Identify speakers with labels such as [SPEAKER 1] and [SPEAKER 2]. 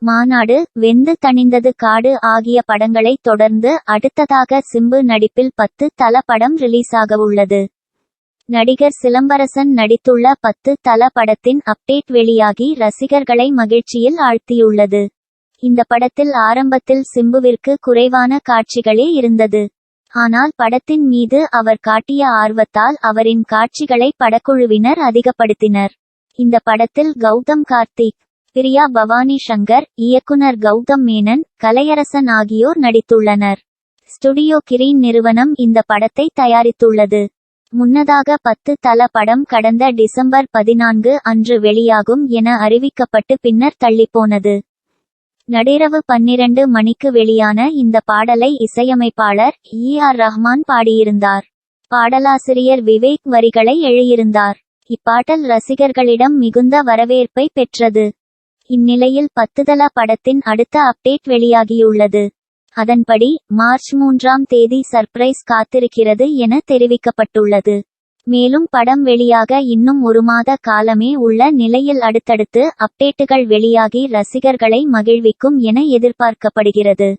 [SPEAKER 1] மாநாடு, வெந்து தணிந்தது காடு ஆகிய படங்களை தொடர்ந்து அடுத்ததாக சிம்பு நடிப்பில் 10 தல படம் ரிலீஸாகவுள்ளது. நடிகர் சிலம்பரசன் நடித்துள்ள 10 தல படத்தின் அப்டேட் வெளியாகி ரசிகர்களை மகிழ்ச்சியில் ஆழ்த்தியுள்ளது. இந்த படத்தில் ஆரம்பத்தில் சிம்புவிற்கு குறைவான காட்சிகளே இருந்தது. ஆனால் படத்தின் மீது அவர் காட்டிய ஆர்வத்தால் அவரின் காட்சிகளை படக்குழுவினர் அதிகப்படுத்தினர். இந்த படத்தில் கௌதம் கார்த்திக், பிரியா பவானி சங்கர், இயக்குனர் கௌதம் மேனன், கலையரசன் ஆகியோர் நடித்துள்ளனர். ஸ்டுடியோ கிரீன் நிறுவனம் இந்த படத்தை தயாரித்துள்ளது. முன்னதாக 10 தல படம் கடந்த டிசம்பர் 14 அன்று வெளியாகும் என அறிவிக்கப்பட்டு பின்னர் தள்ளிப்போனது. நடிரவு 12 மணிக்கு வெளியான இந்த பாடலை இசையமைப்பாளர் ஆர் ரஹ்மான் பாடியிருந்தார். பாடலாசிரியர் விவேக் வரிகளை எழுதியிருந்தார். இப்பாடல் ரசிகர்களிடம் மிகுந்த வரவேற்பை பெற்றது. இந்நிலையில் 10 தல படத்தின் அடுத்த அப்டேட் வெளியாகியுள்ளது. அதன்படி மார்ச் 3ஆம் தேதி சர்ப்ரைஸ் காத்திருக்கிறது என தெரிவிக்கப்பட்டுள்ளது. மேலும் படம் வெளியாக இன்னும் 1 மாத காலமே உள்ள நிலையில் அடுத்தடுத்து அப்டேட்டுகள் வெளியாகி ரசிகர்களை மகிழ்விக்கும் என எதிர்பார்க்கப்படுகிறது.